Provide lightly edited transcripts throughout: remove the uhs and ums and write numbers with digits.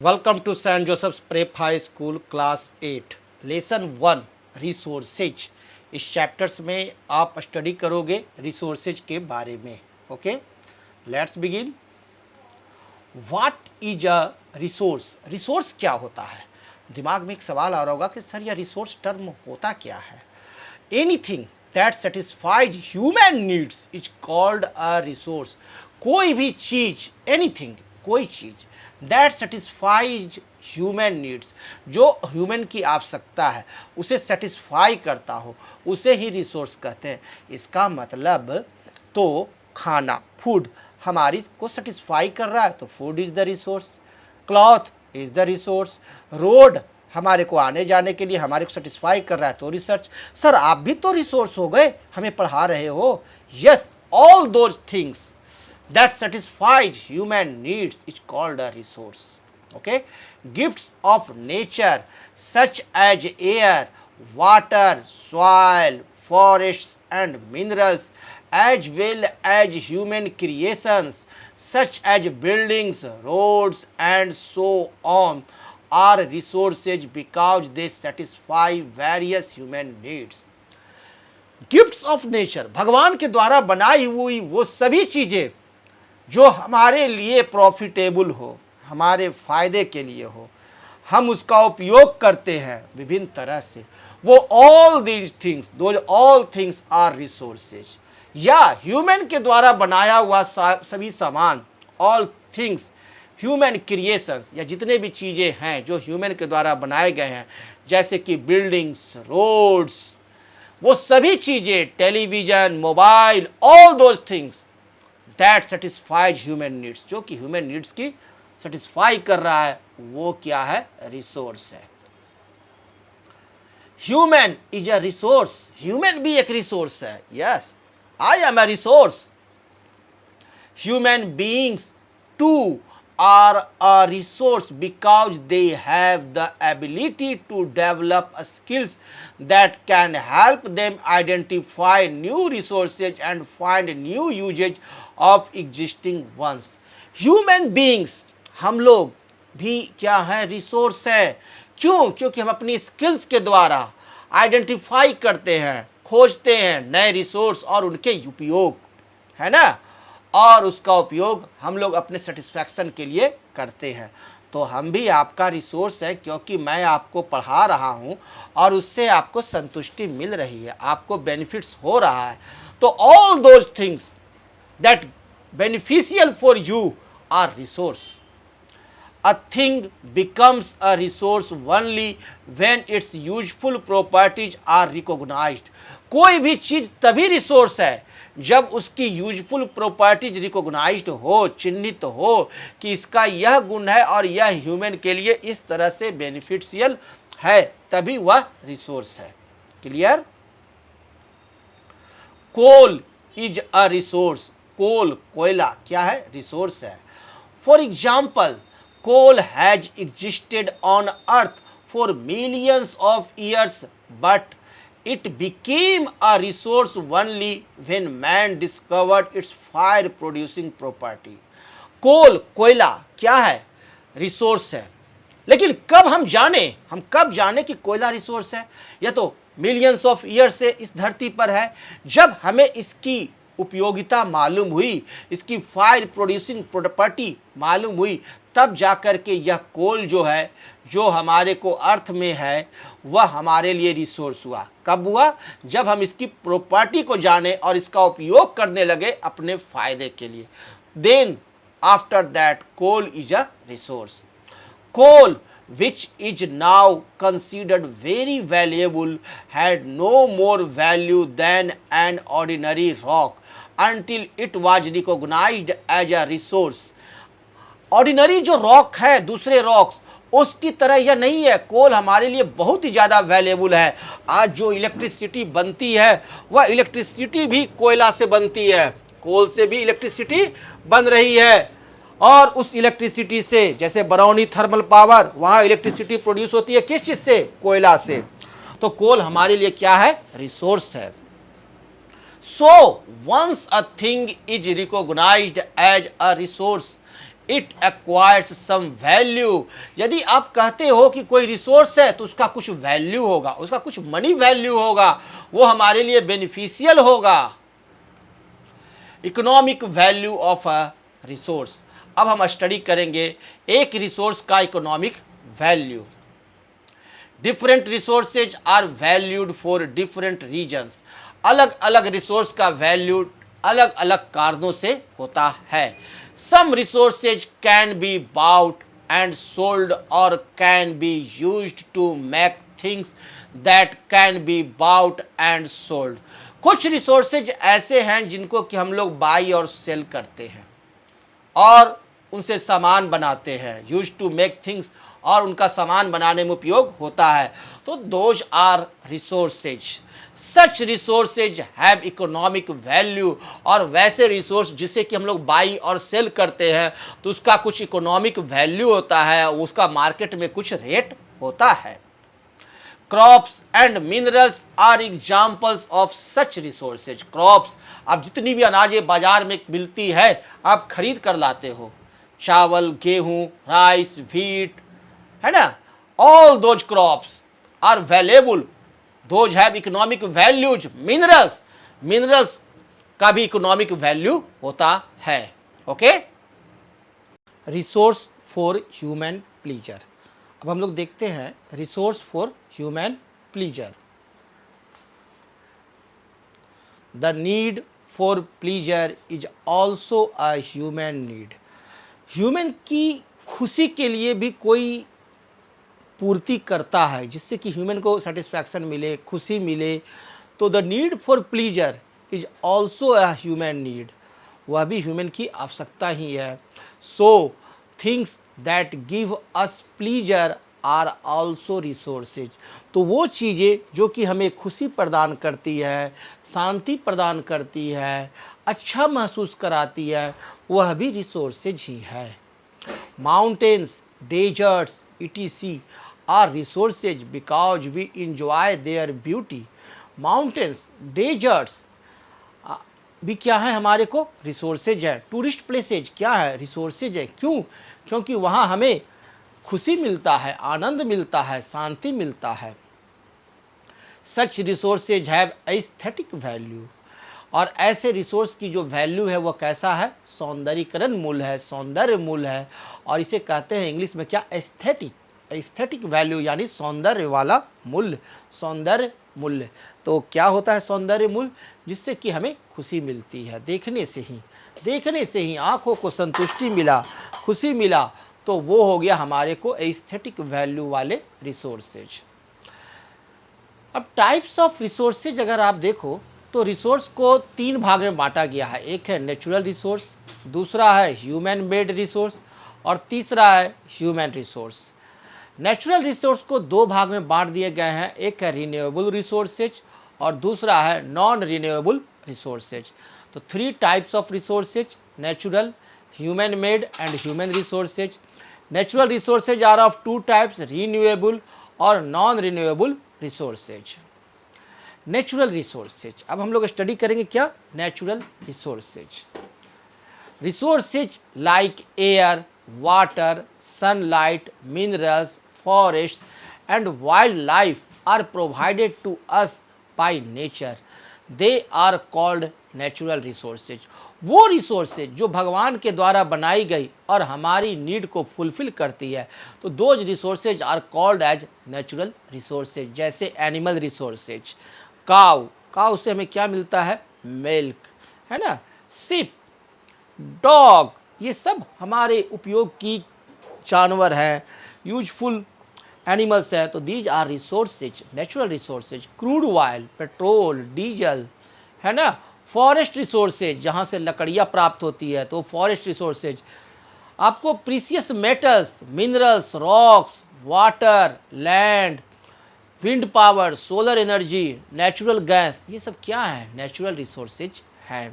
Welcome to Saint Joseph's prep high school class 8 lesson 1 resources. इस chapters में आप study करोगे रिसोर्सेज के बारे में। Okay, let's begin. What is a resource? Resource क्या होता है? दिमाग में एक सवाल आ रहा होगा कि सर यह रिसोर्स टर्म होता क्या है। Anything that satisfies human needs is called a resource. कोई भी चीज, एनीथिंग, कोई चीज दैट सेटिस्फाइज ह्यूमन नीड्स, जो ह्यूमन की आवश्यकता है उसे सेटिस्फाई करता हो, उसे ही रिसोर्स कहते हैं। इसका मतलब तो खाना, फूड हमारी को सेटिस्फाई कर रहा है तो food is the resource. Cloth is the resource. Road हमारे को आने जाने के लिए हमारे को सेटिस्फाई कर रहा है तो रिसर्च। सर आप भी तो रिसोर्स हो गए, हमें पढ़ा रहे हो। Yes, all those things that satisfies human needs is called a resource. Okay, gifts of nature such as air, water, soil, forests and minerals, as well as human creations such as buildings, roads and so on, are resources because they satisfy various human needs. Gifts of nature, भगवान के द्वारा बनाई हुई वो सभी चीजें जो हमारे लिए प्रॉफिटेबल हो, हमारे फायदे के लिए हो, हम उसका उपयोग करते हैं विभिन्न तरह से, वो all these things, those all things are resources. या ह्यूमन के द्वारा बनाया हुआ सभी सामान, ऑल थिंग्स, ह्यूमन क्रिएशंस, या जितने भी चीज़ें हैं जो ह्यूमन के द्वारा बनाए गए हैं, जैसे कि बिल्डिंग्स, रोड्स, वो सभी चीज़ें, television, mobile, all those things that satisfies human needs, जो कि ह्यूमन नीड्स की सेटिस्फाई कर रहा है, वो क्या है? रिसोर्स है। Human is a resource, human भी एक रिसोर्स है। Yes, I am a resource. Human beings too are a resource because they have the ability to develop skills that can help them identify new resources and find new usage of existing ones. Human beings, हम लोग भी क्या है? Resource है। क्यों? क्योंकि हम अपनी स्किल्स के द्वारा आइडेंटिफाई करते हैं, खोजते हैं नए रिसोर्स और उनके उपयोग, है ना, और उसका उपयोग हम लोग अपने सेटिस्फैक्शन के लिए करते हैं। तो हम भी आपका रिसोर्स है, क्योंकि मैं आपको पढ़ा रहा हूँ और उससे आपको संतुष्टि मिल रही है, आपको बेनिफिट्स हो रहा है। तो all those things that beneficial for you are resource. A thing becomes a resource only when its useful properties are recognized. कोई भी चीज तभी रिसोर्स है जब उसकी यूजफुल प्रॉपर्टीज रिकॉग्नाइज्ड हो, चिन्हित हो कि इसका यह गुण है और यह ह्यूमन के लिए इस तरह से बेनिफिशियल है, तभी वह रिसोर्स है। Clear? Coal is a resource. Coal, कोयला क्या है? रिसोर्स है। For example, coal has existed on earth for millions of years, but it became a resource only when man discovered its fire producing property. कोल, कोयला क्या है? Resource है। लेकिन कब हम कब जाने कि कोयला रिसोर्स है? यह तो मिलियंस ऑफ ईयर से इस धरती पर है। जब हमें इसकी उपयोगिता मालूम हुई, इसकी फायर प्रोड्यूसिंग प्रॉपर्टी मालूम हुई, तब जाकर के यह कोल जो है, जो हमारे को अर्थ में है, वह हमारे लिए रिसोर्स हुआ। कब हुआ? जब हम इसकी प्रॉपर्टी को जाने और इसका उपयोग करने लगे अपने फायदे के लिए। Then after that coal is a resource. Coal, which is now considered very valuable, had no more value than an ordinary rock until it was recognized as a resource. Ordinary जो रॉक है, दूसरे rocks, उसकी तरह यह नहीं है। कोल हमारे लिए बहुत ही ज़्यादा वैल्यूएबल है। आज जो इलेक्ट्रिसिटी बनती है, वह इलेक्ट्रिसिटी भी कोयला से बनती है, कोल से भी इलेक्ट्रिसिटी बन रही है। और उस इलेक्ट्रिसिटी से, जैसे बरौनी थर्मल पावर, वहाँ इलेक्ट्रिसिटी प्रोड्यूस होती है किस चीज़ से? कोयला से। तो कोल हमारे लिए क्या है? रिसोर्स है। So once a thing is recognized as a resource, it acquires some value. यदि आप कहते हो कि कोई रिसोर्स है तो उसका कुछ वैल्यू होगा, उसका कुछ मनी वैल्यू होगा, वो हमारे लिए बेनिफिशियल होगा। Economic value of a resource. अब हम स्टडी करेंगे एक रिसोर्स का economic value. Different resources are valued for different reasons. अलग अलग रिसोर्स का वैल्यू अलग अलग कारणों से होता है। Some resources can be bought and sold और can be used to make things that can be bought and sold. कुछ रिसोर्सेज ऐसे हैं जिनको कि हम लोग बाई और सेल करते हैं और उनसे सामान बनाते हैं, यूज टू मेक थिंग्स, और उनका सामान बनाने में उपयोग होता है। तो those are resources. Such resources have economic value. और वैसे रिसोर्स जिसे कि हम लोग बाई और सेल करते हैं तो उसका कुछ इकोनॉमिक वैल्यू होता है, उसका मार्केट में कुछ रेट होता है। Crops and minerals are examples of such resources. Crops, आप जितनी भी अनाजें बाजार में मिलती है आप खरीद कर लाते हो, चावल, गेहूं, राइस, व्हीट, है ना, all those crops are valuable, those have economic values. Minerals, minerals का भी इकोनॉमिक वैल्यू होता है। Okay, resource for human pleasure. अब हम लोग देखते हैं resource for human pleasure. The need for pleasure is also a human need. Human की खुशी के लिए भी कोई पूर्ति करता है, जिससे कि ह्यूमन को सेटिस्फैक्शन मिले, खुशी मिले। तो the need for pleasure is also a human need, वह भी ह्यूमन की आवश्यकता ही है। So things that give us pleasure are also resources. तो वो चीज़ें जो कि हमें खुशी प्रदान करती है, शांति प्रदान करती है, अच्छा महसूस कराती है, वह भी रिसोर्सेज ही है। Mountains, deserts, etc are resources because we enjoy their beauty. Mountains, deserts भी क्या है, हमारे को रिसोर्सेज है। टूरिस्ट प्लेसेज क्या है, रिसोर्सेज है। क्यों? क्योंकि वहाँ हमें खुशी मिलता है, आनंद मिलता है, शांति मिलता है। Such resources have aesthetic value. और ऐसे रिसोर्स की जो वैल्यू है वो कैसा है, सौंदर्यीकरण मूल्य है, सौंदर्य मूल्य है। और इसे कहते हैं इंग्लिश में क्या, एस्थेटिक। एस्थेटिक वैल्यू यानी सौंदर्य वाला मूल्य, सौंदर्य मूल्य। तो क्या होता है सौंदर्य मूल्य, जिससे कि हमें खुशी मिलती है, देखने से ही आंखों को संतुष्टि मिला, खुशी मिला, तो वो हो गया हमारे को एस्थेटिक वैल्यू वाले रिसोर्सेज। अब टाइप्स ऑफ रिसोर्सेज अगर आप देखो तो रिसोर्स को तीन भाग में बांटा गया है। एक है नेचुरल रिसोर्स, दूसरा है ह्यूमन मेड रिसोर्स, और तीसरा है ह्यूमन रिसोर्स। नेचुरल रिसोर्स को दो भाग में बांट दिए गए हैं, एक है रिन्यूएबल रिसोर्सेज और दूसरा है नॉन रिन्यूएबल रिसोर्सेज। तो three types of resources, natural, human made and human resources. Natural resources are of two types, renewable और non renewable resources. Natural resources, अब हम लोग स्टडी करेंगे क्या, natural resources. Resources like air, water, sunlight, minerals, forests and wildlife are provided to us by nature. They are called natural resources. वो resources जो भगवान के द्वारा बनाई गई और हमारी नीड को फुलफिल करती है, तो those resources are called as natural resources. जैसे एनिमल रिसोर्सेज, काउ से हमें क्या मिलता है, मिल्क, है ना, शिप, डॉग, ये सब हमारे उपयोग की जानवर हैं, यूजफुल एनिमल्स हैं। तो these are resources, natural resources. Crude oil, petrol, diesel, है ना। फॉरेस्ट रिसोर्सेज, जहाँ से लकड़ियाँ प्राप्त होती है, तो फॉरेस्ट रिसोर्सेज। आपको precious metals, minerals, rocks, water, land, wind power, solar energy, natural gas, ये सब क्या है, नेचुरल रिसोर्सेज हैं।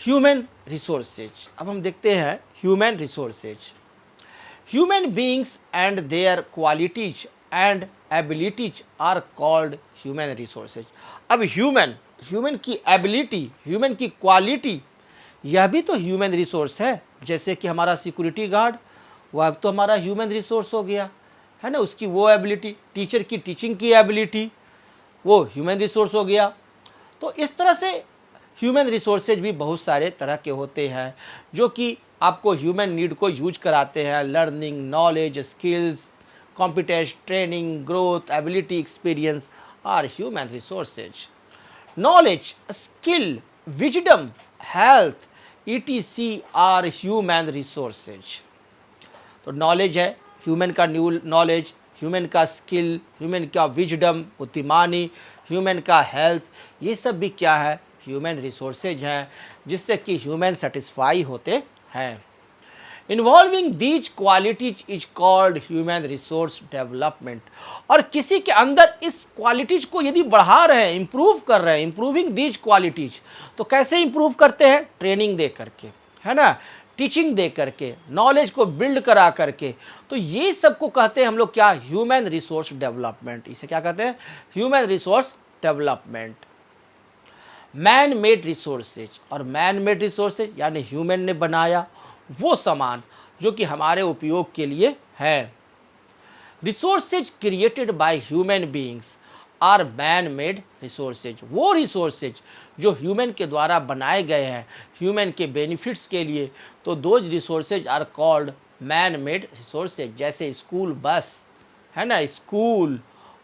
ह्यूमन रिसोर्सेज, अब हम देखते हैं human resources. Human beings and their qualities and abilities are called human resources. अब ह्यूमन की एबिलिटी, ह्यूमन की क्वालिटी, यह भी तो ह्यूमन रिसोर्स है। जैसे कि हमारा सिक्योरिटी गार्ड, वो अब तो हमारा ह्यूमन रिसोर्स हो गया, है ना, उसकी वो एबिलिटी, टीचर की टीचिंग की एबिलिटी, वो ह्यूमन रिसोर्स हो गया। तो इस तरह से ह्यूमन रिसोर्सेज भी बहुत सारे तरह के होते हैं जो कि आपको ह्यूमन नीड को यूज कराते हैं। Learning, knowledge, skills, competence, training, growth, ability, experience are human resources. Knowledge, skill, wisdom, health, ETC are human resources. तो नॉलेज है ह्यूमन का, न्यू नॉलेज, ह्यूमन का स्किल, ह्यूमन का विजडम, बुद्धिमानी, ह्यूमन का हेल्थ, ये सब भी क्या है, ह्यूमन रिसोर्सेज हैं, जिससे कि ह्यूमन सेटिस्फाई होते हैं। Involving these qualities is called human resource development. और किसी के अंदर इस क्वालिटीज को यदि बढ़ा रहे हैं, इंप्रूव कर रहे हैं, इंप्रूविंग दीज क्वालिटीज, तो कैसे इंप्रूव करते हैं, ट्रेनिंग दे करके, है ना, टीचिंग दे करके, नॉलेज को बिल्ड करा करके। तो ये सब को कहते हैं हम लोग क्या, ह्यूमन रिसोर्स डेवलपमेंट। इसे क्या कहते हैं, human resource development. Man made resources, और मैन मेड रिसोर्सेज यानी ह्यूमन ने बनाया वो सामान जो कि हमारे उपयोग के लिए है। Resources created by human beings are man made resources. वो रिसोर्सेज जो ह्यूमन के द्वारा बनाए गए हैं ह्यूमन के बेनिफिट्स के लिए, तो those resources are called man made resources. जैसे स्कूल बस, है ना, school,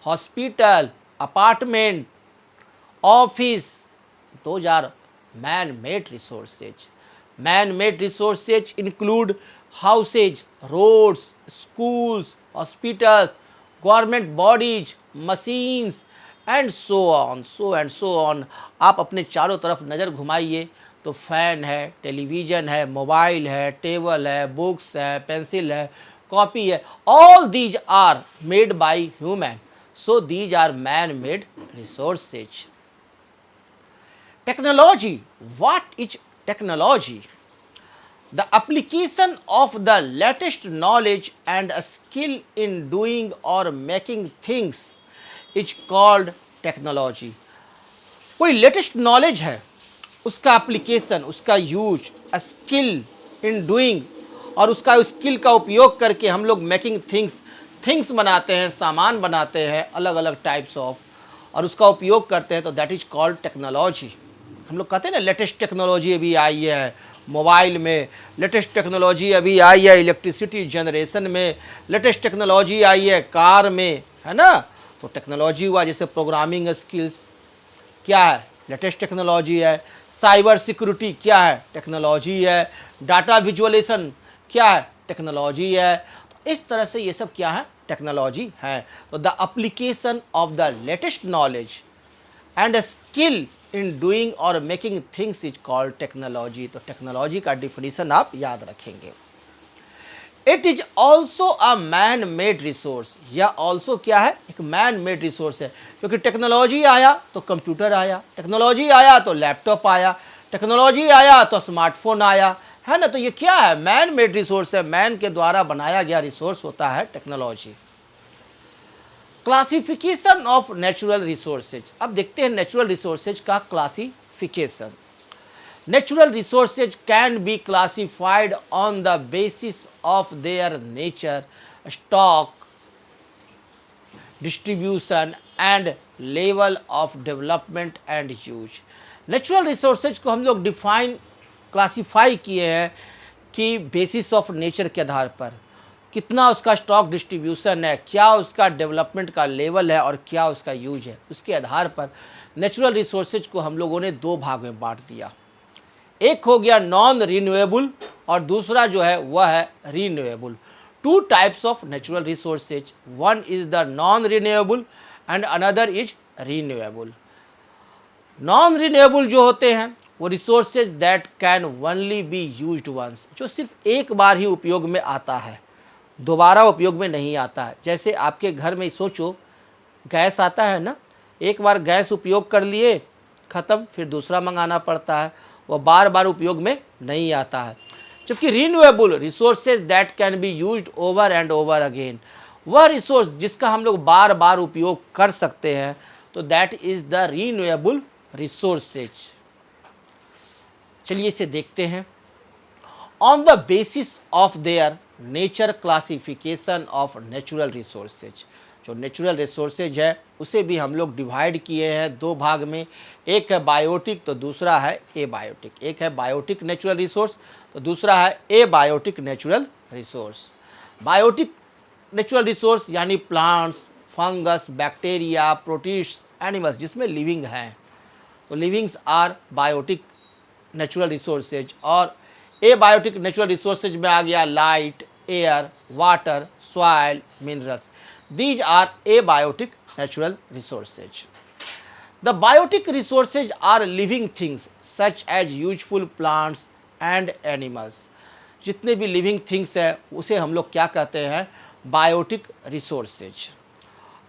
hospital, apartment, office, those are man-made resources. Man-made resources include houses, roads, schools, hospitals, government bodies, machines and so on, so and so on. आप अपने चारों तरफ नज़र घुमाइए तो fan है, टेलीविज़न है, मोबाइल है, टेबल है, बुक्स है, पेंसिल है, कॉपी है, all these are made by human. So these are man-made resources. Technology. What is technology? The application of the latest knowledge and skill in doing or making things is called technology. कोई latest knowledge है, उसका application, उसका use, skill in doing, और उसका skill का उपयोग करके हम लोग मेकिंग थिंग्स बनाते हैं, सामान बनाते हैं अलग अलग टाइप्स ऑफ, और उसका उपयोग करते हैं, तो दैट इज कॉल्ड टेक्नोलॉजी। हम लोग कहते हैं ना लेटेस्ट टेक्नोलॉजी अभी आई है मोबाइल में, लेटेस्ट टेक्नोलॉजी अभी आई है इलेक्ट्रिसिटी जनरेशन में, लेटेस्ट टेक्नोलॉजी आई है कार में, है ना। तो टेक्नोलॉजी हुआ, जैसे प्रोग्रामिंग स्किल्स क्या है, लेटेस्ट टेक्नोलॉजी है। साइबर सिक्योरिटी क्या है, टेक्नोलॉजी है। डाटा विजुअलाइजेशन क्या है, टेक्नोलॉजी है। तो इस तरह से ये सब क्या है, टेक्नोलॉजी है। तो the application of the latest knowledge and skill in doing और making things is called technology. तो टेक्नोलॉजी का डिफिनीशन आप याद रखेंगे। It is also a man made resource. यह ऑल्सो क्या है, एक मैन मेड रिसोर्स है, क्योंकि टेक्नोलॉजी आया तो कंप्यूटर आया, टेक्नोलॉजी आया तो लैपटॉप आया, टेक्नोलॉजी आया तो स्मार्टफोन आया, है ना। तो ये क्या है, मैन मेड रिसोर्स है, मैन के द्वारा बनाया गया रिसोर्स होता है technology. Classification of natural resources. अब देखते हैं नेचुरल रिसोर्सेज का classification. Natural resources can be classified on the basis of their nature, stock, distribution and level of development and use. Natural resources को हम लोग डिफाइन, क्लासीफाई किए हैं कि बेसिस ऑफ नेचर के आधार पर कितना उसका स्टॉक डिस्ट्रीब्यूशन है, क्या उसका डेवलपमेंट का लेवल है और क्या उसका यूज है, उसके आधार पर नेचुरल रिसोर्सेज को हम लोगों ने दो भाग में बांट दिया। एक हो गया नॉन रिन्यूएबल और दूसरा जो है वह है renewable. Two types of natural resources, one is the non renewable and another is renewable. Non renewable जो होते हैं वो resources that can only be used once, जो सिर्फ एक बार ही उपयोग में आता है, दोबारा उपयोग में नहीं आता है। जैसे आपके घर में सोचो, गैस आता है ना, एक बार गैस उपयोग कर लिए ख़त्म, फिर दूसरा मंगाना पड़ता है, वो बार बार उपयोग में नहीं आता है। जबकि renewable resources that can be used over and over again, वह रिसोर्स जिसका हम लोग बार बार उपयोग कर सकते हैं, तो that is the renewable resources. चलिए इसे देखते हैं। On the basis of their nature classification of natural resources. जो नेचुरल रिसोर्सेज है उसे भी हम लोग डिवाइड किए हैं दो भाग में, एक है बायोटिक तो दूसरा है एबायोटिक। एक है बायोटिक नेचुरल रिसोर्स तो दूसरा है abiotic natural resource. Biotic natural resource यानी plants, fungus, bacteria, protist, animals जिसमें लिविंग हैं, तो livings are biotic natural resources. और एबायोटिक नेचुरल रिसोर्सेज में आ गया light, air, water, soil, minerals. These are abiotic natural resources. The biotic resources are living things such as useful plants and animals। जितने भी living things है उसे हम लोग क्या कहते हैं, बायोटिक रिसोर्सेज।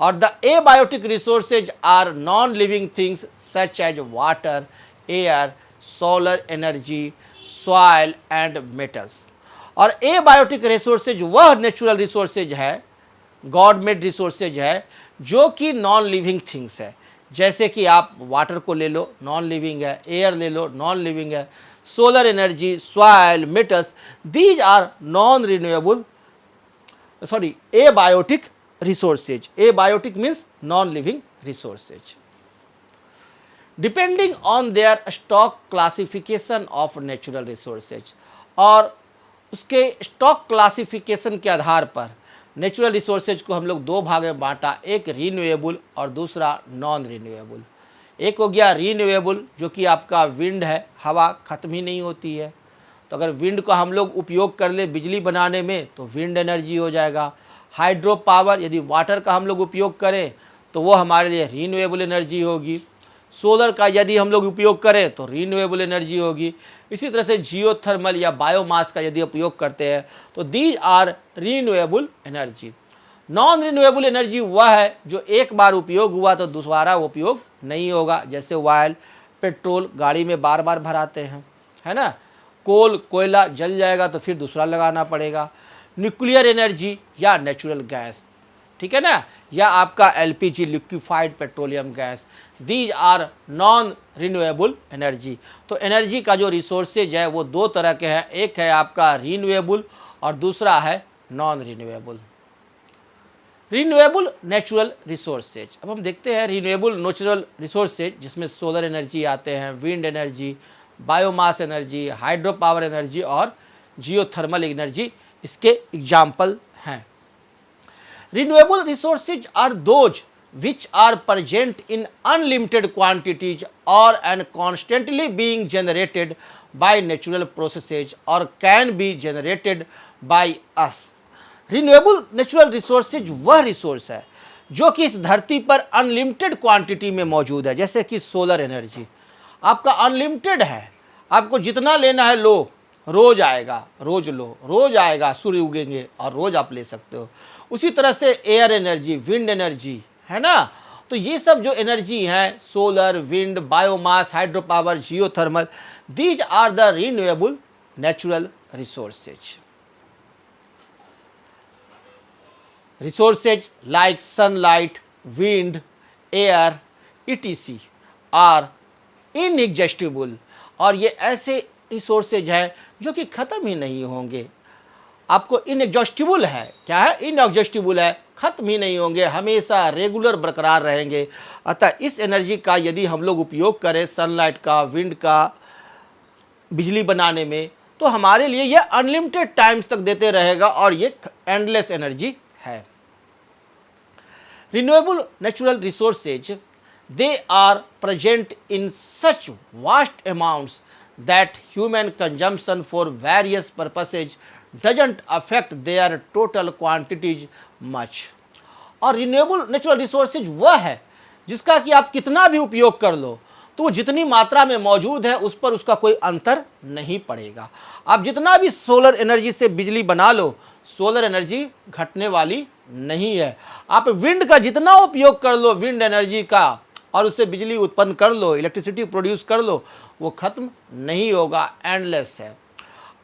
और the abiotic resources are non living things such as water, air, solar energy, soil and metals. और एबायोटिक रिसोर्सेज वह नेचुरल रिसोर्सेज है, गॉड मेड रिसोर्सेज है, जो कि नॉन लिविंग थिंग्स है। जैसे कि आप वाटर को ले लो, नॉन लिविंग है, एयर ले लो, नॉन लिविंग है, solar energy, soil, metals, these are non renewable abiotic resources. Abiotic means non living resources. Depending on their stock classification of natural resources. और उसके स्टॉक क्लासिफिकेशन के आधार पर नेचुरल रिसोर्सेज को हम लोग दो भाग में बांटा, एक रीन्यूएबल और दूसरा नॉन रीन्यूएबल। एक हो गया रीन्यूएबल जो कि आपका विंड है, हवा खत्म ही नहीं होती है, तो अगर विंड का हम लोग उपयोग कर ले बिजली बनाने में तो विंड एनर्जी हो जाएगा। हाइड्रो पावर, यदि वाटर का हम लोग उपयोग करें तो वो हमारे लिए रीन्यूएबल एनर्जी होगी। सोलर का यदि हम लोग उपयोग करें तो रीन्यूएबल एनर्जी होगी। इसी तरह से जियोथर्मल या बायोमास का यदि उपयोग करते हैं तो these are renewable energy. Non renewable energy वह है जो एक बार उपयोग हुआ तो दोबारा उपयोग नहीं होगा, जैसे ऑयल, पेट्रोल गाड़ी में बार बार भराते हैं, है ना। कोल, कोयला जल जाएगा तो फिर दूसरा लगाना पड़ेगा। न्यूक्लियर एनर्जी या नेचुरल गैस, ठीक है ना, या आपका LPG liquefied petroleum gas, these are non renewable energy. तो एनर्जी का जो रिसोर्सेज है वो दो तरह के हैं, एक है आपका रिन्यूएबल और दूसरा है non renewable. Renewable natural resources, अब हम देखते हैं रिन्यूएबल नेचुरल रिसोर्सेज जिसमें सोलर एनर्जी आते हैं, wind energy, biomass energy, hydro power energy और जियोथर्मल एनर्जी इसके एग्जाम्पल हैं। Renewable resources are those which are present in unlimited quantities or and constantly being generated by natural processes or can be generated by us। Renewable natural resources वह resource है जो कि इस धरती पर unlimited quantity में मौजूद है, जैसे कि सोलर एनर्जी आपका अनलिमिटेड है, आपको जितना लेना है लो, रोज आएगा, रोज लो, रोज आएगा, सूर्य उगेंगे और रोज आप ले सकते हो। उसी तरह से एयर एनर्जी, विंड एनर्जी, है ना। तो ये सब जो एनर्जी हैं, solar, wind, biomass, hydro power, geothermal, these are the renewable natural resources. Resources like sunlight, wind, air, etc are inexhaustible. और ये ऐसे रिसोर्सेज हैं जो कि ख़त्म ही नहीं होंगे। आपको इनएग्जॉस्टिबल है, क्या है, इनएग्जॉस्टिबल है, ख़त्म ही नहीं होंगे, हमेशा रेगुलर बरकरार रहेंगे। अतः इस एनर्जी का यदि हम लोग उपयोग करें सनलाइट का, विंड का, बिजली बनाने में, तो हमारे लिए ये अनलिमिटेड टाइम्स तक देते रहेगा और ये एंडलेस एनर्जी है। Renewable natural resources they are present in such vast amounts that human consumption for various purposes doesn't affect their total quantities much। और रिन्यूएबल नेचुरल रिसोर्सेज वह है जिसका कि आप कितना भी उपयोग कर लो तो वो जितनी मात्रा में मौजूद है उस पर उसका कोई अंतर नहीं पड़ेगा। आप जितना भी सोलर एनर्जी से बिजली बना लो, सोलर एनर्जी घटने वाली नहीं है। आप विंड का जितना उपयोग कर लो, विंड एनर्जी का, और उससे बिजली उत्पन्न कर लो, इलेक्ट्रिसिटी प्रोड्यूस कर लो, वो खत्म नहीं होगा, एंडलेस है।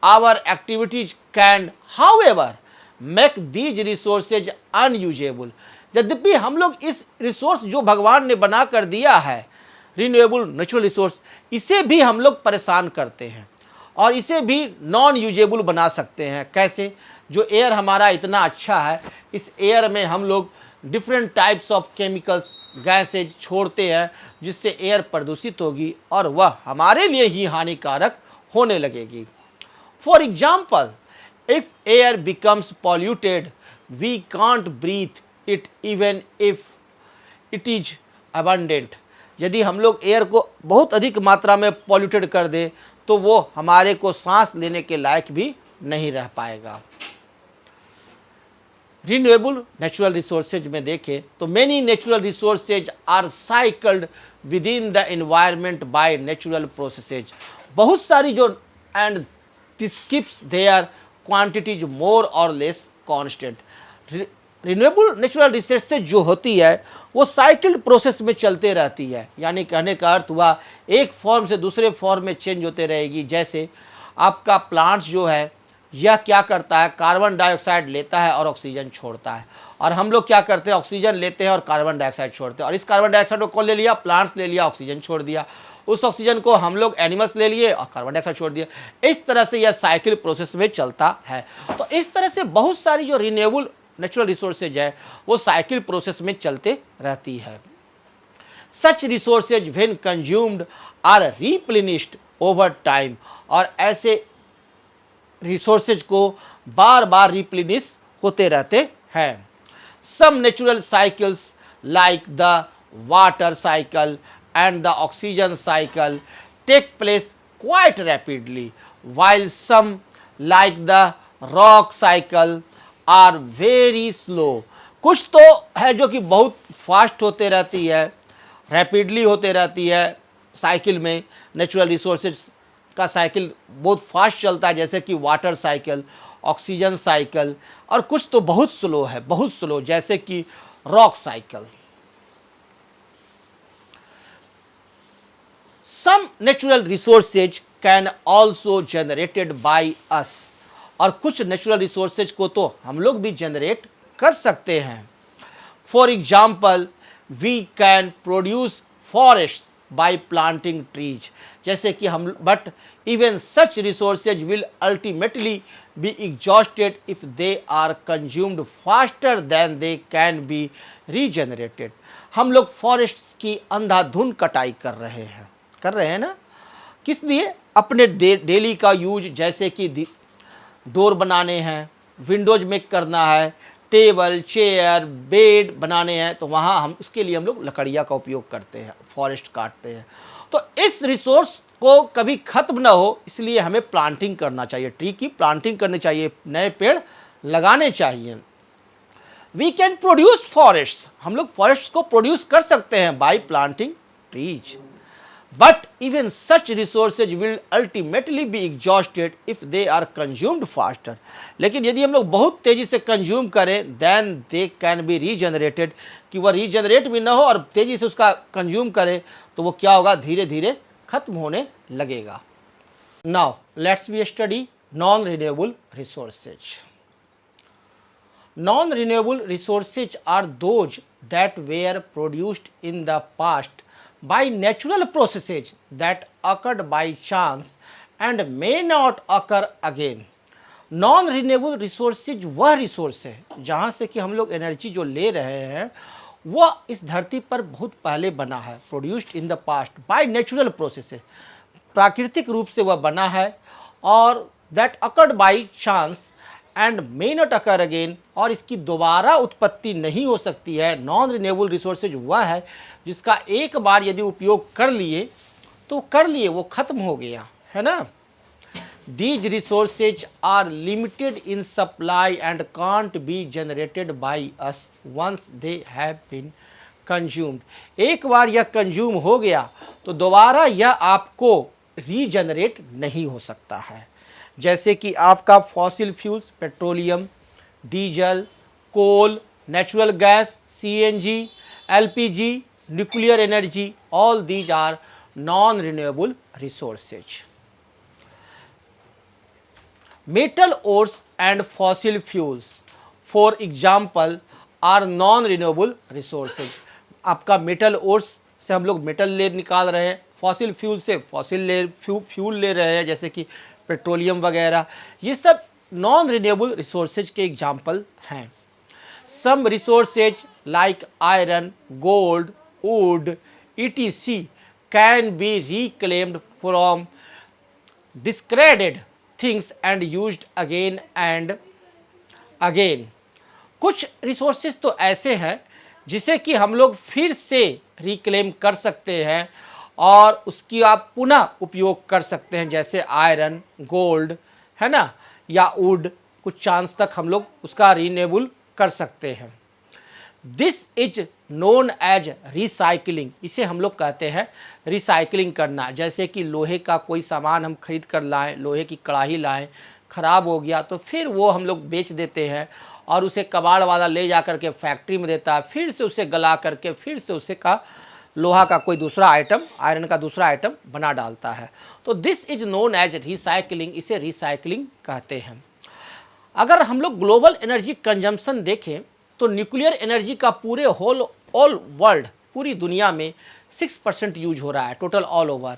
Our activities can however make these resources unusable. यद्यपि हम लोग इस रिसोर्स जो भगवान ने बना कर दिया है, रिन्यूएबल नेचुरल रिसोर्स, इसे भी हम लोग परेशान करते हैं और इसे भी नॉन यूजेबल बना सकते हैं। कैसे? जो एयर हमारा इतना अच्छा है, इस एयर में हम लोग different types of chemicals, gases छोड़ते हैं जिससे एयर प्रदूषित होगी और वह हमारे लिए ही हानिकारक होने लगेगी। For example, if air becomes polluted we can't breathe it even if it is abundant. यदि हम लोग एयर को बहुत अधिक मात्रा में पॉल्यूटेड कर दें तो वो हमारे को सांस लेने के लायक भी नहीं रह पाएगा। रिन्यूएबल नेचुरल रिसोर्सेज में देखें तो many natural resources are cycled within the environment by natural processes. बहुत सारी जो and this keeps their quantities more और less constant. Renewable natural resources जो होती है वो साइकिल्ड प्रोसेस में चलते रहती है, यानी कहने का अर्थ हुआ एक फॉर्म से दूसरे फॉर्म में चेंज होते रहेगी। जैसे आपका प्लांट्स जो है यह क्या करता है, कार्बन डाइऑक्साइड लेता है और ऑक्सीजन छोड़ता है, और हम लोग क्या करते हैं, ऑक्सीजन लेते हैं और कार्बन डाइऑक्साइड छोड़ते हैं। और इस कार्बन डाइऑक्साइड को कौन ले लिया, प्लांट्स ले लिया, ऑक्सीजन छोड़ दिया। उस ऑक्सीजन को हम लोग एनिमल्स ले लिए और कार्बन डाइऑक्साइड छोड़ दिया। इस तरह से यह साइकिल प्रोसेस में चलता है। तो इस तरह से बहुत सारी जो रिन्यूएबल नेचुरल रिसोर्सेज है वो साइकिल प्रोसेस में चलते रहती है। Such resources when consumed are replenished over time, और ऐसे रिसोर्सेज को बार बार रिप्लेनिश होते रहते हैं। Some natural cycles like the water cycle and the oxygen cycle take place quite rapidly, while some like the rock cycle are very slow. कुछ तो है जो कि बहुत फास्ट होते रहती है, रैपिडली होते रहती है। साइकिल में नेचुरल रिसोर्सेज का साइकिल बहुत फास्ट चलता है, जैसे कि वाटर साइकिल, ऑक्सीजन साइकिल, और कुछ तो बहुत स्लो है, बहुत स्लो, जैसे कि rock cycle. Some natural resources can also generated by us, और कुछ नेचुरल रिसोर्सेज को तो हम लोग भी जनरेट कर सकते हैं। For example we can produce forest by planting trees, जैसे कि हम, but even such resources will ultimately be exhausted if they are consumed faster than they can be regenerated. हम लोग फॉरेस्ट्स की अंधाधुंध कटाई कर रहे हैं ना, किस लिए, अपने डेली का यूज, जैसे कि डोर बनाने हैं, विंडोज मेक करना है, टेबल चेयर बेड बनाने हैं, तो वहाँ हम उसके लिए हम लोग लकड़ियाँ का उपयोग करते हैं, फॉरेस्ट काटते हैं। तो इस रिसोर्स को कभी खत्म ना हो इसलिए हमें प्लांटिंग करना चाहिए, ट्री की प्लांटिंग करनी चाहिए, नए पेड़ लगाने चाहिए। वी कैन प्रोड्यूस फॉरेस्ट, हम लोग फॉरेस्ट को प्रोड्यूस कर सकते हैं bye planting trees, but even such resources will ultimately be exhausted if they are consumed faster। लेकिन यदि हम लोग बहुत तेजी से कंज्यूम करें then they can be regenerated, कि वह रीजनरेट भी ना हो और तेजी से उसका कंज्यूम करें तो वो क्या होगा, धीरे धीरे खत्म होने लगेगा। Now let's we study non renewable resources। non renewable resources are those that were produced in the past by natural processes that occurred by chance and may not occur again। Non renewable resources वह resource है जहाँ से कि हम लोग energy जो ले रहे हैं वह इस धरती पर बहुत पहले बना है, produced in the passed by natural processes, प्राकृतिक रूप से वह बना है, और that occurred by chance and may not occur again, और इसकी दोबारा उत्पत्ति नहीं हो सकती है। नॉन रिन्यूएबल रिसोर्सेज वह है जिसका एक बार यदि उपयोग कर लिए तो कर लिए, वो खत्म हो गया है ना। These resources are limited in supply and can't be generated by us once they have been consumed. एक बार यह कंज्यूम हो गया तो दोबारा यह आपको रीजनरेट नहीं हो सकता है। जैसे कि आपका fossil fuels, petroleum, diesel, coal, natural gas, CNG, LPG, nuclear energy, all these are non-renewable resources। Metal ores and fossil fuels, for example, are non-renewable resources। आपका मेटल ओर्स से हम लोग मेटल ले निकाल रहे हैं, फॉसिल फ्यूल से fossil fuel ले रहे हैं, जैसे कि पेट्रोलियम वगैरह, ये सब नॉन रिन्यूएबल रिसोर्सेज के एग्जाम्पल हैं। Some resources like iron, gold, wood, etc can be reclaimed from discarded things and used again and again। कुछ रिसोर्सेज तो ऐसे हैं जिसे कि हम लोग फिर से रिक्लेम कर सकते हैं और उसकी आप पुनः उपयोग कर सकते हैं, जैसे आयरन, गोल्ड, है ना, या वुड, कुछ चांस तक हम लोग उसका रिन्यूएबल कर सकते हैं। This is known as recycling, इसे हम लोग कहते हैं रिसाइकलिंग करना। जैसे कि लोहे का कोई सामान हम खरीद कर लाएं, लोहे की कढ़ाई लाएं, ख़राब हो गया तो फिर वो हम लोग बेच देते हैं और उसे कबाड़ वाला ले जा कर के फैक्ट्री में देता है, फिर से उसे गला करके फिर से उसे का लोहा का कोई दूसरा आइटम, आयरन का दूसरा आइटम बना डालता है। तो this is known as recycling, इसे रिसाइकलिंग कहते हैं। अगर हम लोग ग्लोबल एनर्जी कंजम्पशन देखें तो न्यूक्लियर एनर्जी का पूरे ऑल वर्ल्ड, पूरी दुनिया में 6% यूज हो रहा है टोटल ऑल ओवर।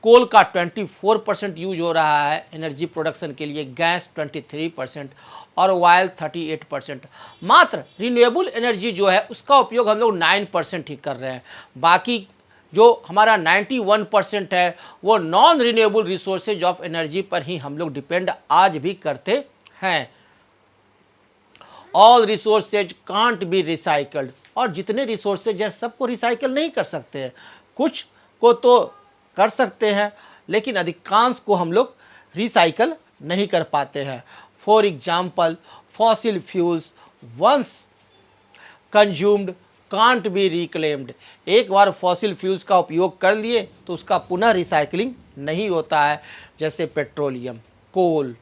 कोल का 24% यूज हो रहा है एनर्जी प्रोडक्शन के लिए, गैस 23% और ऑयल 38%। मात्र रिन्यूएबल एनर्जी जो है उसका उपयोग हम लोग 9% ही कर रहे हैं। बाकी जो हमारा 91% है वो non renewable resources of energy पर ही हम लोग डिपेंड आज भी करते हैं। All resources can't be recycled, और जितने रिसोर्सेज हैं सबको रिसाइकल नहीं कर सकते हैं, कुछ को तो कर सकते हैं लेकिन अधिकांश को हम लोग रिसाइकल नहीं कर पाते हैं। For example fossil fuels once consumed can't be reclaimed, एक बार फॉसिल फ्यूल्स का उपयोग कर लिए तो उसका पुनः रिसाइकलिंग नहीं होता है, जैसे petroleum, coal.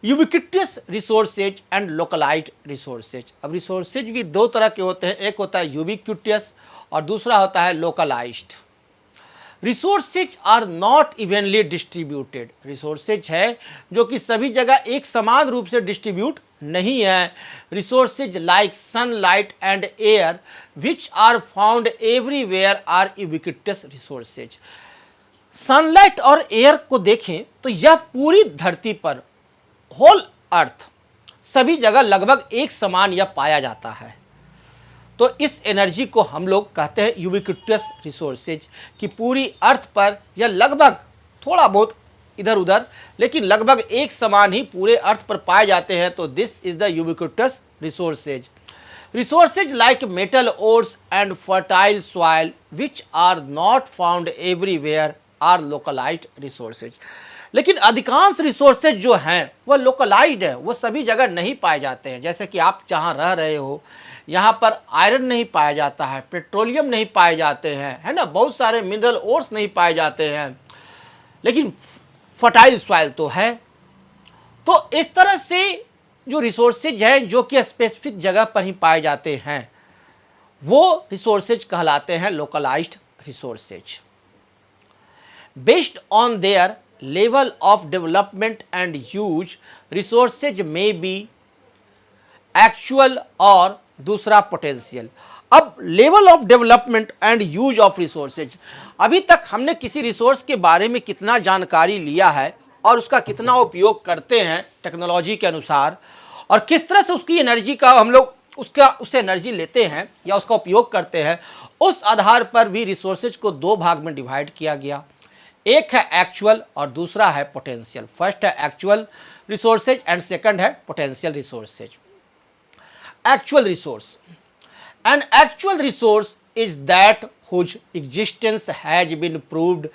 Ubiquitous resources and localized resources. अब रिसोर्सेज भी दो तरह के होते हैं, एक होता है यूबिक्विटस और दूसरा होता है localized. Resources are not evenly distributed, resources है जो कि सभी जगह एक समान रूप से डिस्ट्रीब्यूट नहीं है। Resources like sunlight and air which are found everywhere are ubiquitous resources. Sunlight और एयर को देखें तो यह पूरी धरती पर, होल अर्थ, सभी जगह लगभग एक समान यह पाया जाता है। तो इस एनर्जी को हम लोग कहते हैं यूबिक्विटस रिसोर्सेज, कि पूरी अर्थ पर यह लगभग थोड़ा बहुत इधर उधर लेकिन लगभग एक समान ही पूरे अर्थ पर पाए जाते हैं। तो this is the ubiquitous resources. Resources like metal ores and fertile soil which are not found everywhere are localized resources. लेकिन अधिकांश रिसोर्सेज जो हैं वह लोकलाइज्ड है, वो सभी जगह नहीं पाए जाते हैं। जैसे कि आप जहाँ रह रहे हो यहाँ पर आयरन नहीं पाया जाता है, पेट्रोलियम नहीं पाए जाते हैं, है ना, बहुत सारे मिनरल ओर्स नहीं पाए जाते हैं, लेकिन फर्टाइल सॉइल तो है। तो इस तरह से जो रिसोर्सेज हैं जो कि स्पेसिफिक जगह पर ही पाए जाते हैं वो रिसोर्सेज कहलाते हैं localized resources. Based on their level of development and use, resources may be actual और दूसरा potential। अब level of development and use of resources, अभी तक हमने किसी रिसोर्स के बारे में कितना जानकारी लिया है और उसका कितना उपयोग करते हैं टेक्नोलॉजी के अनुसार, और किस तरह से उसकी एनर्जी का हम लोग उससे एनर्जी लेते हैं या उसका उपयोग करते हैं, उस आधार पर भी रिसोर्सेज को दो भाग में डिवाइड किया गया। एक है एक्चुअल और दूसरा है पोटेंशियल। फर्स्ट है एक्चुअल रिसोर्सेज एंड सेकंड है potential resources. Actual resource, an actual resource is that whose existence has been proved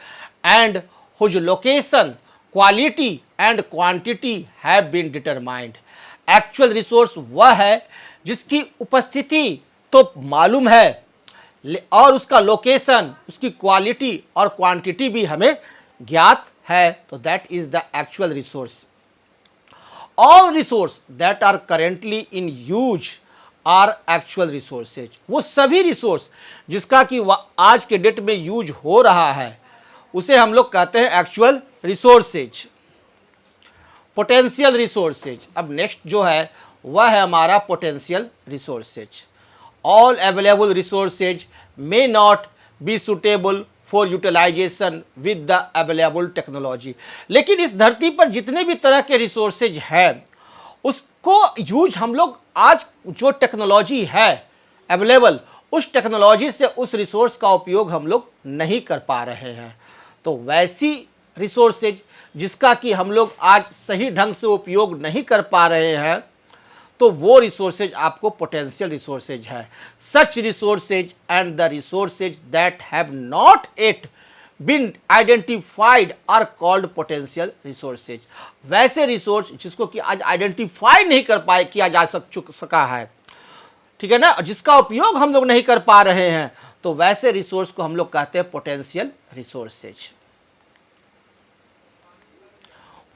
and whose location, quality and quantity have been determined. Actual resource वह है जिसकी उपस्थिति तो मालूम है और उसका लोकेशन, उसकी क्वालिटी और क्वांटिटी भी हमें ज्ञात है, तो that is the actual resource. All resource that are currently in use are actual resources. वो सभी रिसोर्स जिसका कि आज के डेट में यूज हो रहा है उसे हम लोग कहते हैं एक्चुअल रिसोर्सेज। पोटेंशियल रिसोर्सेज, अब नेक्स्ट जो है वह है हमारा potential resources. All available resources may not be suitable for utilization with the available technology. लेकिन इस धरती पर जितने भी तरह के रिसोर्सेज हैं उसको यूज हम लोग आज जो टेक्नोलॉजी है अवेलेबल, उस टेक्नोलॉजी से उस रिसोर्स का उपयोग हम लोग नहीं कर पा रहे हैं। तो वैसी रिसोर्सेज जिसका कि हम लोग आज सही ढंग से उपयोग नहीं कर पा रहे हैं, तो वो रिसोर्सेज आपको पोटेंशियल रिसोर्सेज है। Such resources and the resources that have not yet been identified are called potential resources. वैसे रिसोर्स जिसको कि आज आइडेंटिफाई नहीं कर पाए किया जा सका है, ठीक है ना, जिसका उपयोग हम लोग नहीं कर पा रहे हैं, तो वैसे रिसोर्स को हम लोग कहते हैं potential resources.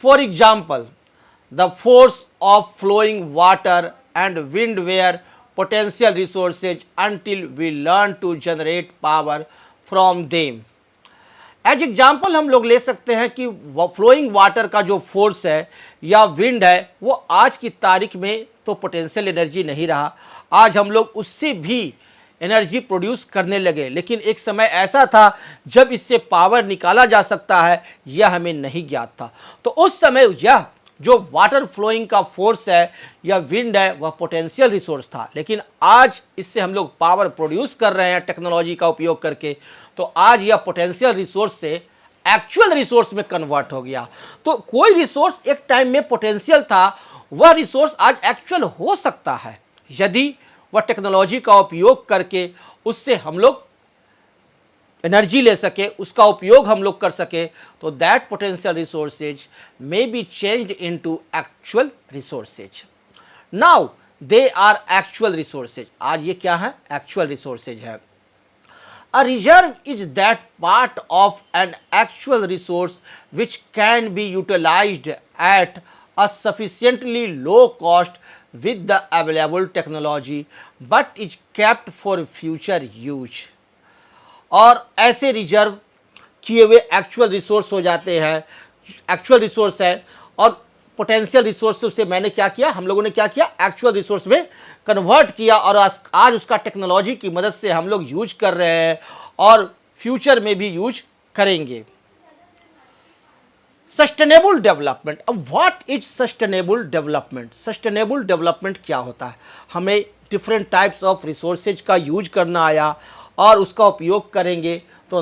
For example, the force of flowing water and wind were potential resources until we learn to generate power from them। As example हम लोग ले सकते हैं कि फ्लोइंग वाटर का जो फोर्स है या विंड है वो आज की तारीख में तो पोटेंशियल एनर्जी नहीं रहा। आज हम लोग उससे भी एनर्जी प्रोड्यूस करने लगे, लेकिन एक समय ऐसा था जब इससे पावर निकाला जा सकता है, यह हमें नहीं ज्ञात था। तो उस समय यह जो वाटर फ्लोइंग का फोर्स है या विंड है वह पोटेंशियल रिसोर्स था, लेकिन आज इससे हम लोग पावर प्रोड्यूस कर रहे हैं टेक्नोलॉजी का उपयोग करके, तो आज यह पोटेंशियल रिसोर्स से एक्चुअल रिसोर्स में कन्वर्ट हो गया। तो कोई रिसोर्स एक टाइम में पोटेंशियल था, वह रिसोर्स आज एक्चुअल हो सकता है यदि वह टेक्नोलॉजी का उपयोग करके उससे हम लोग एनर्जी ले सके, उसका उपयोग हम लोग कर सके, तो that potential resources may be changed into actual resources. Now they are actual resources. आज ये क्या है? एक्चुअल रिसोर्सेज है। A reserve is that part of an actual resource which can be utilized at a sufficiently low cost with the available technology but is kept for future use। और ऐसे reserve किए हुए actual resource हो जाते हैं, actual resource है, और potential resource से उसे मैंने क्या किया, हम लोगों ने क्या किया, एक्चुअल रिसोर्स में कन्वर्ट किया, और आज उसका टेक्नोलॉजी की मदद से हम लोग यूज कर रहे हैं और फ्यूचर में भी यूज करेंगे। Sustainable development. अब what is sustainable development? Sustainable development क्या होता है? हमें डिफरेंट टाइप्स ऑफ रिसोर्सेज का यूज करना आया और उसका उपयोग करेंगे तो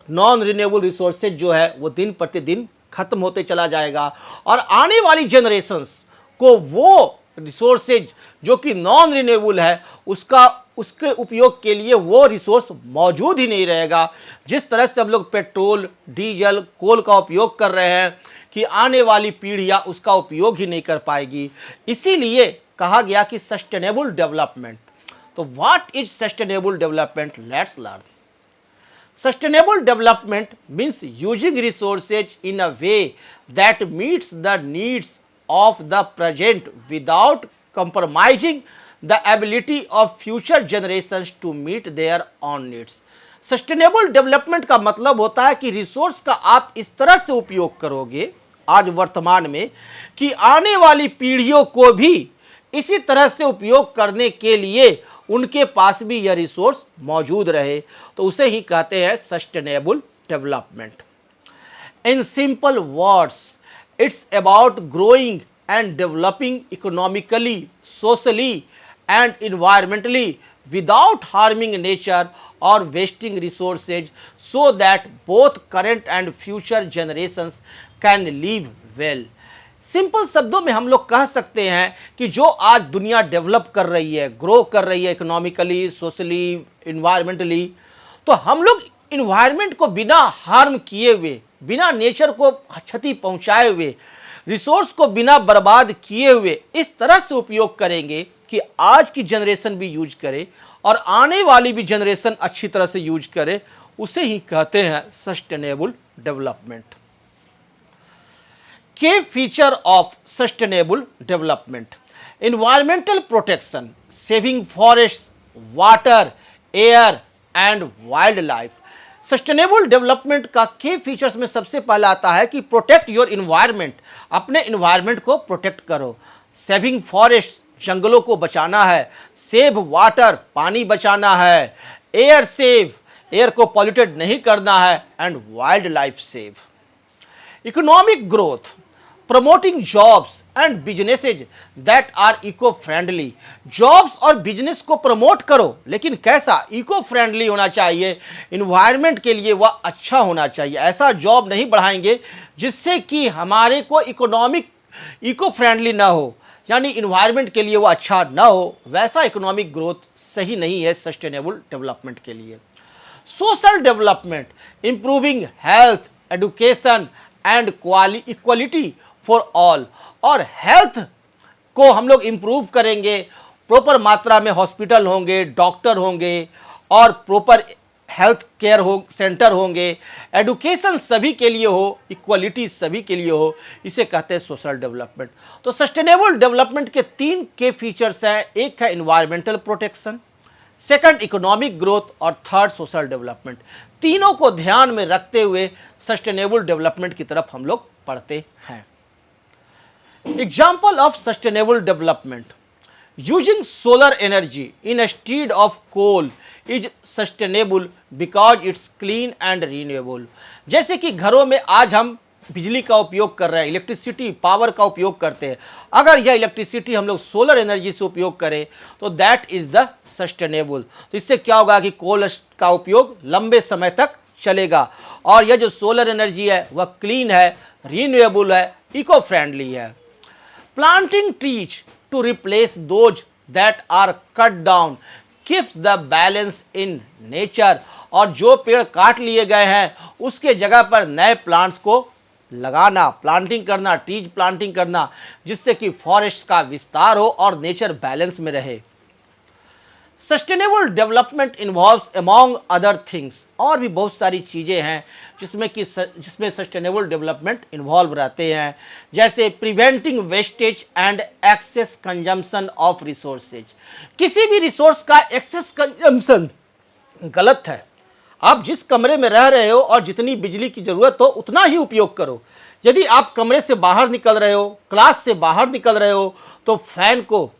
नॉन रिन्यूएबल रिसोर्सेज जो है वो दिन प्रतिदिन खत्म होते चला जाएगा, और आने वाली जनरेशन्स को वो रिसोर्सेज जो कि नॉन रिन्यूएबल है उसके उपयोग के लिए वो रिसोर्स मौजूद ही नहीं रहेगा। जिस तरह से हम लोग पेट्रोल, डीजल, कोल का उपयोग कर रहे हैं कि आने वाली पीढ़ियां उसका उपयोग ही नहीं कर पाएगी। इसीलिए कहा गया कि सस्टेनेबल डेवलपमेंट। तो what is sustainable development? Let's learn. Sustainable development means using resources in a way that meets the needs of the present without compromising the ability of future generations to meet their own needs। Sustainable development का मतलब होता है कि resource का आप इस तरह से उपयोग करोगे आज वर्तमान में कि आने वाली पीढ़ियों को भी इसी तरह से उपयोग करने के लिए उनके पास भी यह रिसोर्स मौजूद रहे, तो उसे ही कहते हैं sustainable development. In simple words, it's about growing and developing economically, socially and environmentally without harming nature or wasting resources so that both current and future generations can live well। Simple शब्दों में हम लोग कह सकते हैं कि जो आज दुनिया डेवलप कर रही है, ग्रो कर रही है इकोनॉमिकली, सोशली, इन्वायरमेंटली, तो हम लोग इन्वायरमेंट को बिना हार्म किए हुए, बिना नेचर को क्षति पहुंचाए हुए, रिसोर्स को बिना बर्बाद किए हुए इस तरह से उपयोग करेंगे कि आज की जनरेशन भी यूज करे और आने वाली भी जनरेशन अच्छी तरह से यूज करे, उसे ही कहते हैं सस्टेनेबल डेवलपमेंट। के feature of sustainable development: environmental protection, saving forest, water, air and wild life. Sustainable development का के फीचर्स में सबसे पहला आता है कि प्रोटेक्ट योर इन्वायरमेंट, अपने इन्वायरमेंट को प्रोटेक्ट करो। सेविंग फॉरेस्ट, जंगलों को बचाना है। सेव वाटर, पानी बचाना है। एयर सेव, एयर को पॉल्यूटेड नहीं करना है and wild life save. Economic growth, promoting jobs and businesses that are eco friendly. Jobs और बिजनेस को प्रमोट करो, लेकिन कैसा? इको फ्रेंडली होना चाहिए, इन्वायरमेंट के लिए वह अच्छा होना चाहिए। ऐसा जॉब नहीं बढ़ाएंगे जिससे कि हमारे को इकोनॉमिक इको फ्रेंडली ना हो, यानी इन्वायरमेंट के लिए वो अच्छा ना हो, वैसा इकोनॉमिक ग्रोथ सही नहीं है सस्टेनेबल डेवलपमेंट के लिए। Social development, improving health, education and equality for all. और हेल्थ को हम लोग इम्प्रूव करेंगे, प्रॉपर मात्रा में हॉस्पिटल होंगे, डॉक्टर होंगे और प्रॉपर हेल्थ केयर सेंटर होंगे, एडुकेशन सभी के लिए हो, इक्वलिटी सभी के लिए हो, इसे कहते हैं सोशल डेवलपमेंट। तो सस्टेनेबल डेवलपमेंट के 3 के फीचर्स हैं, एक है environmental protection, second economic growth और थर्ड सोशल डेवलपमेंट। तीनों को ध्यान में रखते हुए सस्टेनेबल डेवलपमेंट की तरफ हम लोग पढ़ते हैं। Example of sustainable development, using solar energy instead of coal is sustainable because it's clean and renewable. जैसे कि घरों में आज हम बिजली का उपयोग कर रहे हैं, इलेक्ट्रिसिटी पावर का उपयोग करते हैं, अगर यह इलेक्ट्रिसिटी हम लोग सोलर एनर्जी से उपयोग करें तो दैट इज द सस्टेनेबल। तो इससे क्या होगा कि कोल का उपयोग लंबे समय तक चलेगा, और यह जो सोलर एनर्जी है वह क्लीन है, रीन्यूएबल है, इको फ्रेंडली है। Planting trees to replace those that are cut down keeps the balance in nature. और जो पेड़ काट लिए गए हैं उसके जगह पर नए प्लांट्स को लगाना, प्लांटिंग करना, ट्रीज प्लांटिंग करना, जिससे कि फॉरेस्ट का विस्तार हो और नेचर बैलेंस में रहे। Sustainable development involves among other things, और भी बहुत सारी चीज़ें हैं जिसमें सस्टेनेबल डेवलपमेंट इन्वॉल्व रहते हैं, जैसे preventing wastage and excess consumption of resources. किसी भी रिसोर्स का एक्सेस कंजम्पशन गलत है। आप जिस कमरे में रह रहे हो और जितनी बिजली की ज़रूरत हो उतना ही उपयोग करो। यदि आप कमरे से बाहर निकल रहे हो, क्लास से बाहर निकल रहे हो, तो फैन को,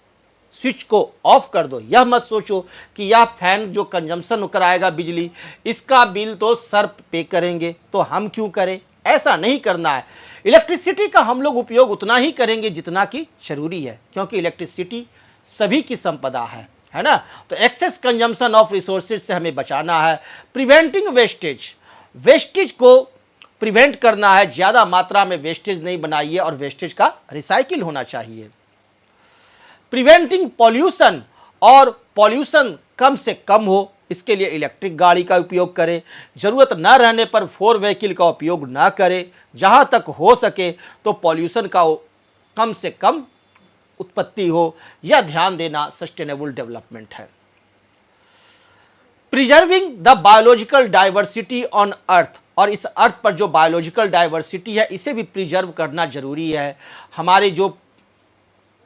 स्विच को ऑफ कर दो। यह मत सोचो कि यह फैन जो कंजम्पशन कराएगा बिजली, इसका बिल तो सर पे करेंगे तो हम क्यों करें। ऐसा नहीं करना है। इलेक्ट्रिसिटी का हम लोग उपयोग उतना ही करेंगे जितना कि जरूरी है, क्योंकि इलेक्ट्रिसिटी सभी की संपदा है ना। तो एक्सेस कंजम्पशन ऑफ रिसोर्सेज से हमें बचाना है। प्रिवेंटिंग वेस्टेज, वेस्टेज को प्रिवेंट करना है, ज़्यादा मात्रा में वेस्टेज नहीं बनाइए और वेस्टेज का रिसाइकिल होना चाहिए। प्रिवेंटिंग पॉल्यूशन, और पॉल्यूशन कम से कम हो, इसके लिए इलेक्ट्रिक गाड़ी का उपयोग करें। ज़रूरत न रहने पर 4 व्हीकल का उपयोग ना करें। जहाँ तक हो सके तो पॉल्यूशन का कम से कम उत्पत्ति हो, यह ध्यान देना सस्टेनेबल डेवलपमेंट है। Preserving the biological diversity on earth, और इस अर्थ पर जो बायोलॉजिकल डाइवर्सिटी है इसे भी प्रिजर्व करना जरूरी है। हमारे जो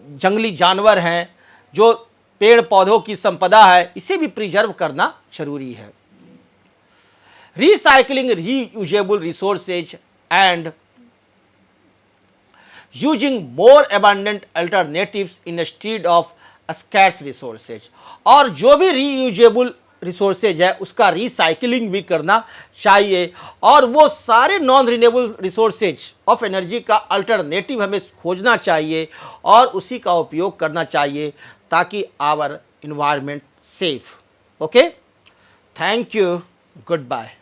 जंगली जानवर हैं, जो पेड़ पौधों की संपदा है, इसे भी प्रिजर्व करना जरूरी है। Recycling reusable resources and using more abundant alternatives instead of scarce resources, और जो भी रीयूजेबल रिसोर्सेज है उसका रिसाइकलिंग भी करना चाहिए, और वो सारे non renewable resources of energy का अल्टरनेटिव हमें खोजना चाहिए और उसी का उपयोग करना चाहिए, ताकि our environment safe. Okay, thank you, good bye.